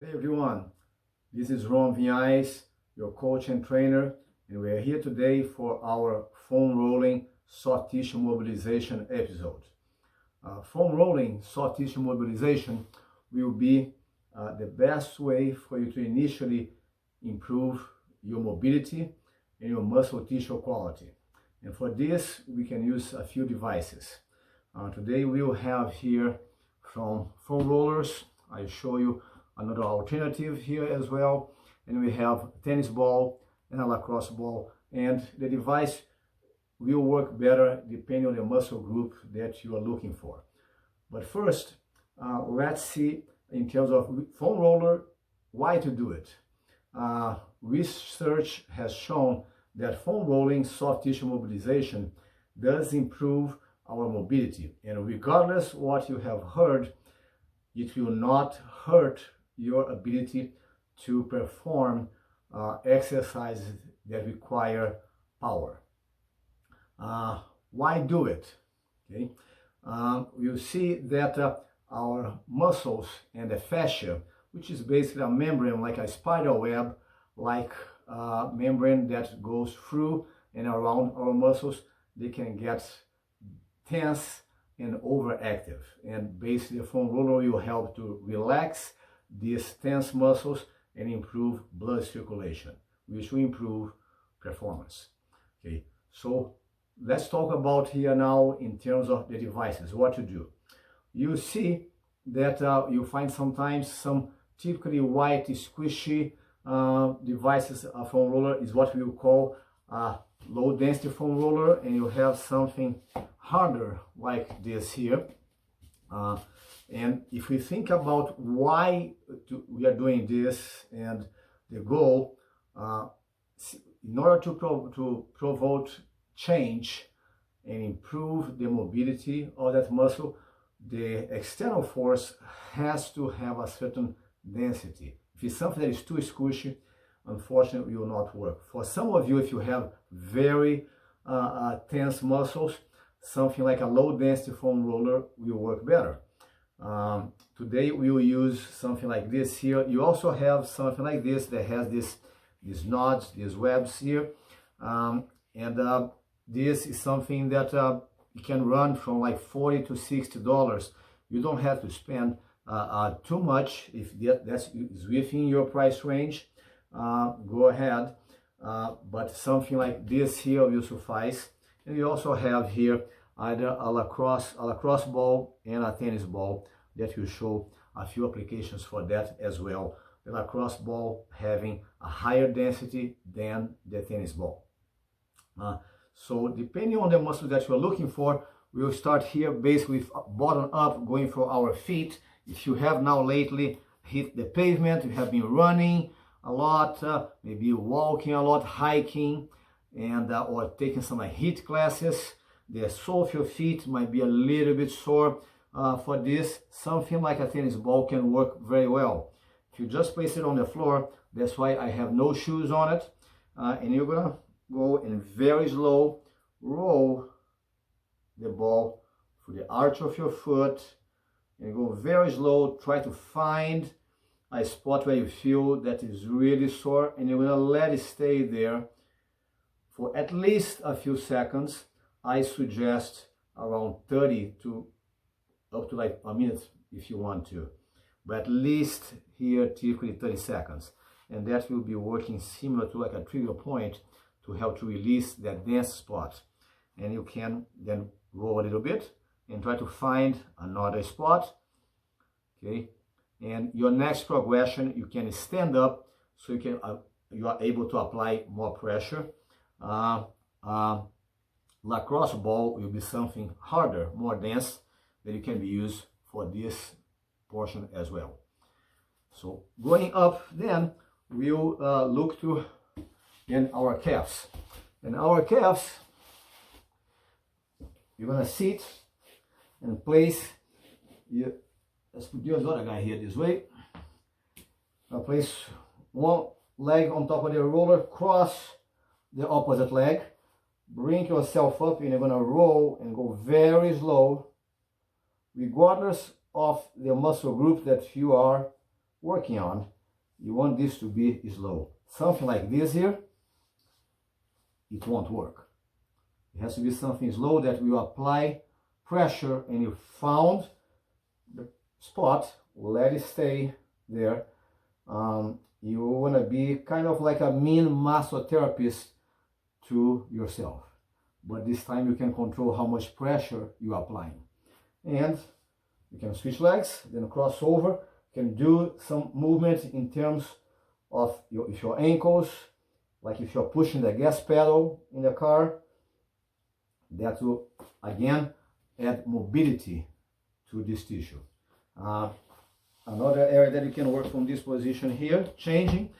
Hey everyone, this is Ron Vinhais, your coach and trainer, and we are here today for our foam rolling soft tissue mobilization episode. Foam rolling soft tissue mobilization will be the best way for you to initially improve your mobility and your muscle tissue quality. And for this, we can use a few devices. Today we will have here from foam rollers. I'll show you another alternative here as well, and we have a tennis ball and a lacrosse ball, and the device will work better depending on the muscle group that you are looking for. But first, let's see in terms of foam roller, why to do it. Research has shown that foam rolling soft tissue mobilization does improve our mobility, and regardless what you have heard, it will not hurt your ability to perform exercises that require power. Why do it? Okay, you see that our muscles and the fascia, which is basically a membrane like a spider web, like a membrane that goes through and around our muscles, they can get tense and overactive. And basically, a foam roller will help to relax these tense muscles and improve blood circulation, which will improve performance. Okay, so let's talk about here now in terms of the devices, what to do. You see that you find sometimes some typically white squishy devices. A foam roller is what we will call a low density foam roller, and you have something harder like this here. And if we think about why we are doing this and the goal, in order to provoke change and improve the mobility of that muscle, the external force has to have a certain density. If it's something that is too squishy, unfortunately, it will not work. For some of you, if you have very tense muscles, something like a low density foam roller will work better. Today we will use something like this here. You also have something like this that has these nodes, these webs here, and this is something that you can run from like $40 to $60. You don't have to spend too much. If that's within your price range, go ahead, but something like this here will suffice. And you also have here either a lacrosse ball and a tennis ball that will show a few applications for that as well. The lacrosse ball having a higher density than the tennis ball. So depending on the muscle that you are looking for, we'll start here basically with bottom up, going for our feet. If you have now lately hit the pavement, you have been running a lot, maybe walking a lot, hiking, and or taking some HIIT classes, the sole of your feet might be a little bit sore. For this, something like a tennis ball can work very well. If you just place it on the floor, that's why I have no shoes on it, and you're gonna go and very slow roll the ball through the arch of your foot, and go very slow. Try to find a spot where you feel that is really sore, and you're gonna let it stay there for at least a few seconds. I suggest around 30 to up to like a minute if you want to, but at least here typically 30 seconds, and that will be working similar to like a trigger point to help to release that dense spot. And you can then roll a little bit and try to find another spot. Okay, and your next progression, you can stand up so you can you are able to apply more pressure. Lacrosse ball will be something harder, more dense, that you can be used for this portion as well. So going up, then we'll look to then our calves. And our calves, you're gonna sit and place. Let's put the other guy here this way. I'll place one leg on top of the roller, cross the opposite leg, bring yourself up, and you're gonna roll and go very slow, regardless of the muscle group that you are working on, you want this to be slow. Something like this here, it won't work. It has to be something slow that will apply pressure, and you found the spot, let it stay there. You want to be kind of like a mean massotherapist to yourself, but this time you can control how much pressure you're applying. And you can switch legs, then cross over. You can do some movement in terms of your ankles, like if you're pushing the gas pedal in the car. That will again add mobility to this tissue. Another area that you can work from this position here, changing,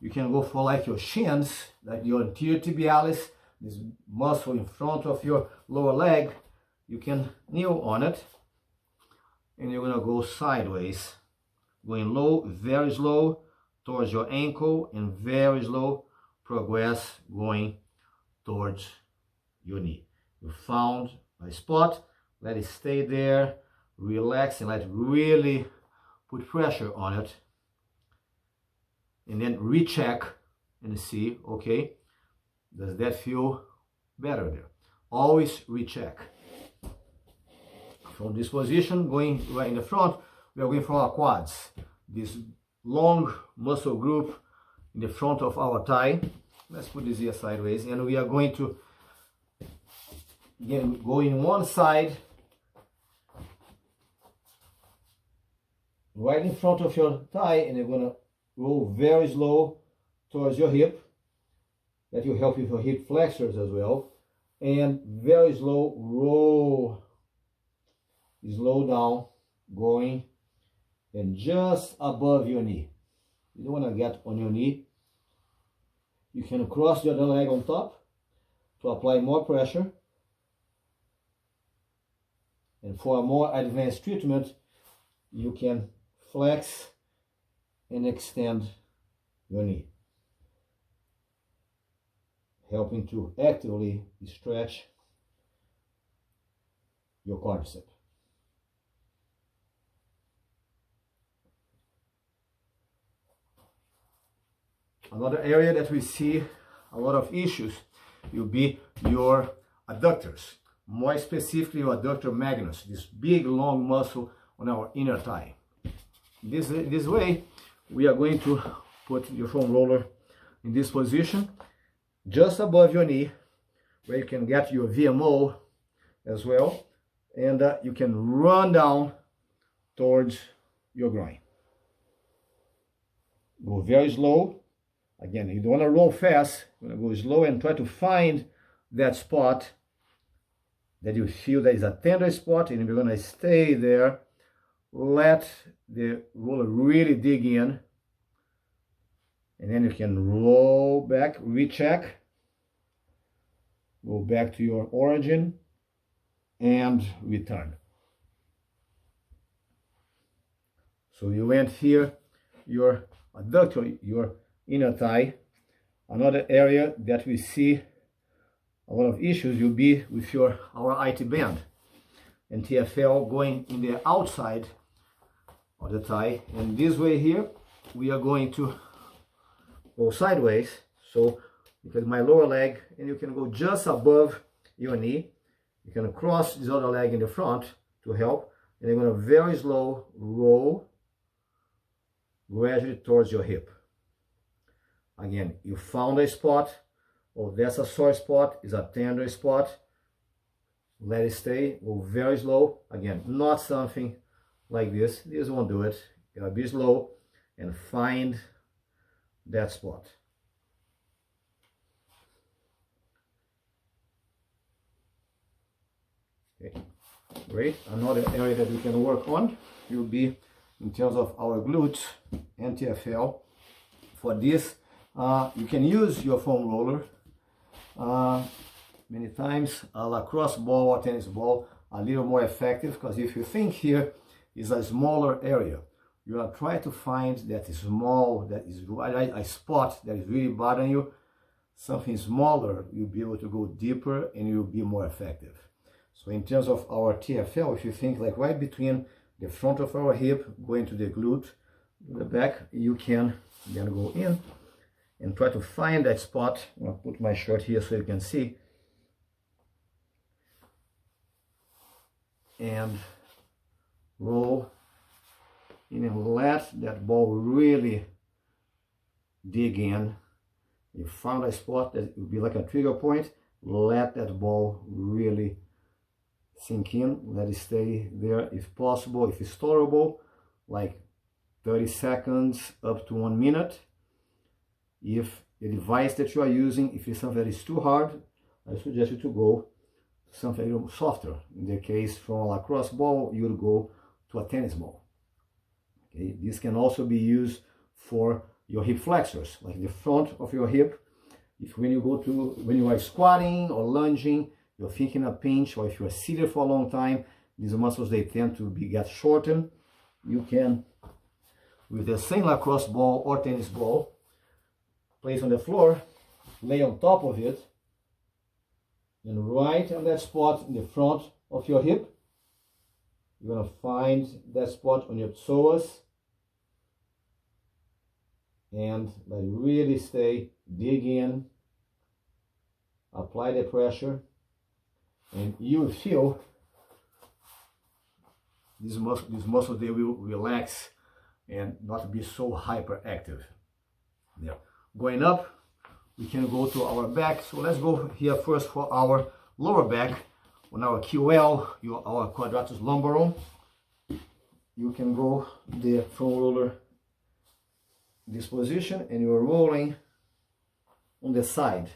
you can go for like your shins, like your anterior tibialis, this muscle in front of your lower leg. You can kneel on it, and you're gonna go sideways, going low, very slow, towards your ankle, and very slow, progress going towards your knee. You found a spot, let it stay there, relax, and let it really put pressure on it, and then recheck and see, okay, does that feel better there? Always recheck. From this position, going right in the front, we are going for our quads, this long muscle group in the front of our thigh. Let's put this here sideways, and we are going to again go in one side, right in front of your thigh, and you're going to roll very slow towards your hip. That will help with your hip flexors as well. And very slow, roll, slow down, going, and just above your knee. You don't want to get on your knee. You can cross the other leg on top to apply more pressure. And for a more advanced treatment, you can flex and extend your knee, helping to actively stretch your quadricep. Another area that we see a lot of issues will be your adductors, more specifically your adductor magnus, this big long muscle on our inner thigh. This way, we are going to put your foam roller in this position, just above your knee, where you can get your VMO as well, and you can run down towards your groin. Go very slow. Again, you don't want to roll fast. You're going to go slow and try to find that spot that you feel that is a tender spot, and you're going to stay there. Let the roller really dig in, and then you can roll back, recheck, go back to your origin, and return. So you went here, your adductor, your inner thigh. Another area that we see a lot of issues will be with our IT band and TFL going in the outside of the thigh. And this way here, we are going to go sideways. So you can my lower leg, and you can go just above your knee. You can cross this other leg in the front to help, and you're going to very slow roll gradually towards your hip. Again, you found a spot. Oh, that's a sore spot, is a tender spot. Let it stay, go very slow. Again, not something like this. This won't do it. You gotta be slow and find that spot. Okay, great. Another area that we can work on will be in terms of our glutes and TFL. For this, you can use your foam roller. Many times a lacrosse ball or tennis ball a little more effective, because if you think here is a smaller area, you are trying to find that small, that is a spot that is really bothering you. Something smaller, you'll be able to go deeper and you'll be more effective. So in terms of our TFL, if you think like right between the front of our hip going to the glute, the back, you can then go in and try to find that spot. I'm going to put my shirt here so you can see. And roll in and let that ball really dig in. You found a spot that would be like a trigger point. Let that ball really sink in. Let it stay there if possible. If it's tolerable, like 30 seconds up to 1 minute. If the device that you are using, if it's something that is too hard, I suggest you to go to something a little softer. In the case from a lacrosse ball, you would go to a tennis ball. Okay, this can also be used for your hip flexors, like the front of your hip. If when you are squatting or lunging, you're thinking a pinch, or if you are seated for a long time, these muscles, they tend to get shortened. You can, with the same lacrosse ball or tennis ball, place on the floor, lay on top of it, and right on that spot in the front of your hip, you're going to find that spot on your psoas, and let it really stay, dig in, apply the pressure, and you will feel these muscles, they will relax and not be so hyperactive. There. Going up, we can go to our back. So let's go here first for our lower back. On our QL, our quadratus lumborum, you can go the front roller this position, and you're rolling on the side.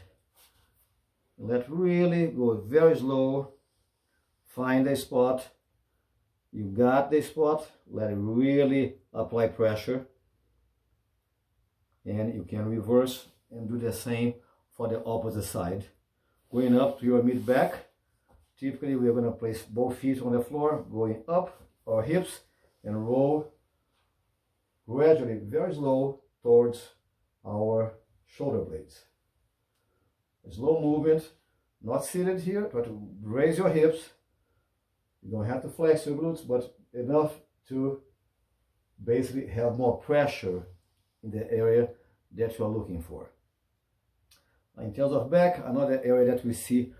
Let really go very slow. Find a spot. You got the spot. Let it really apply pressure. And you can reverse and do the same for the opposite side. Going up to your mid back. Typically, we're going to place both feet on the floor, going up our hips, and roll gradually, very slow, towards our shoulder blades. A slow movement, not seated here. Try to raise your hips. You don't have to flex your glutes, but enough to basically have more pressure in the area that you are looking for. In terms of back, another area that we see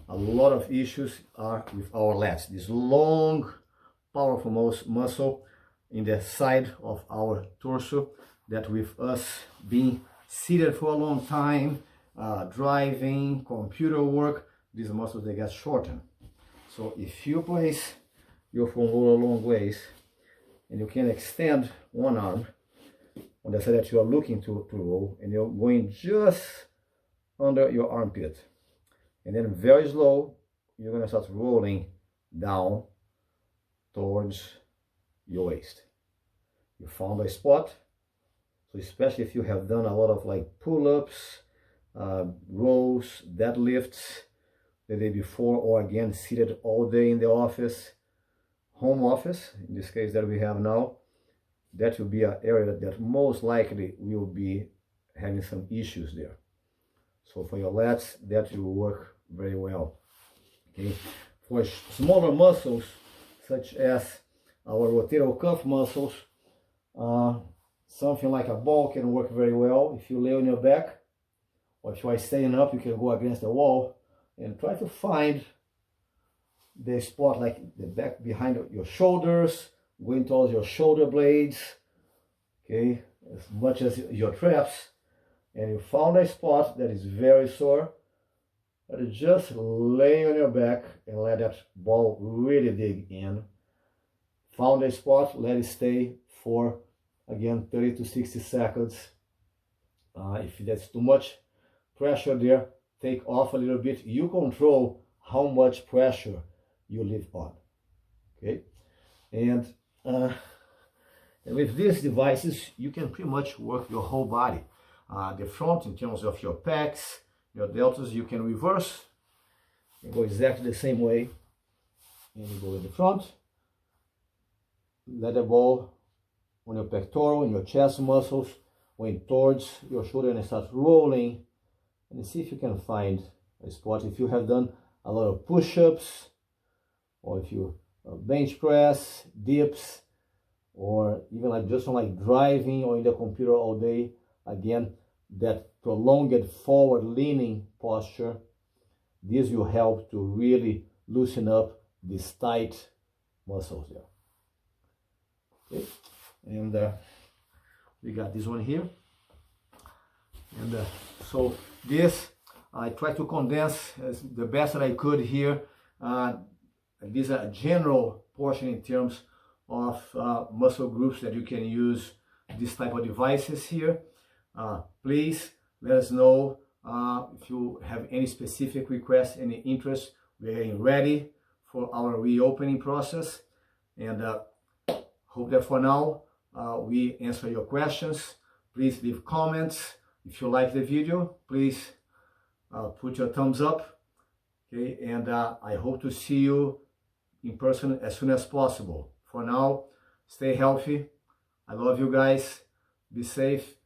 a lot of issues are with our lats. This long, powerful muscle in the side of our torso, that with us being seated for a long time, driving, computer work, these muscles, they get shortened. So if you place your foam roller long ways, and you can extend one arm on the side that you are looking to roll, and you're going just under your armpit, and then very slow, you're going to start rolling down towards your waist. You found a spot. So especially if you have done a lot of like pull-ups, rows, deadlifts the day before, or again seated all day in the office, home office, in this case that we have now, that will be an area that most likely will be having some issues there. So for your lats, that will work very well. Okay. For smaller muscles, such as our rotator cuff muscles, something like a ball can work very well. If you lay on your back, or if you are standing up, you can go against the wall and try to find the spot, like the back behind your shoulders, going towards your shoulder blades, okay, as much as your traps. And you found a spot that is very sore, but just lay on your back and let that ball really dig in. Found a spot, let it stay for, again, 30 to 60 seconds. If that's too much pressure there, take off a little bit. You control how much pressure you leave on. Okay, and with these devices, you can pretty much work your whole body. The front, in terms of your pecs, your deltas, you can reverse and go exactly the same way. And you go in the front, let the ball on your pectoral and your chest muscles going towards your shoulder, and start rolling, and see if you can find a spot. If you have done a lot of push-ups, or if you bench press, dips, or even like just on like driving or in the computer all day, again, that prolonged forward leaning posture, this will help to really loosen up these tight muscles there. Okay, and we got this one here, and so this I try to condense as the best that I could here. These are a general portion in terms of muscle groups that you can use this type of devices here. Please let us know if you have any specific requests, any interest. We're getting ready for our reopening process, and hope that for now we answer your questions. Please leave comments. If you like the video, please put your thumbs up. Okay, and I hope to see you in person as soon as possible. For now, stay healthy. I love you guys. Be safe.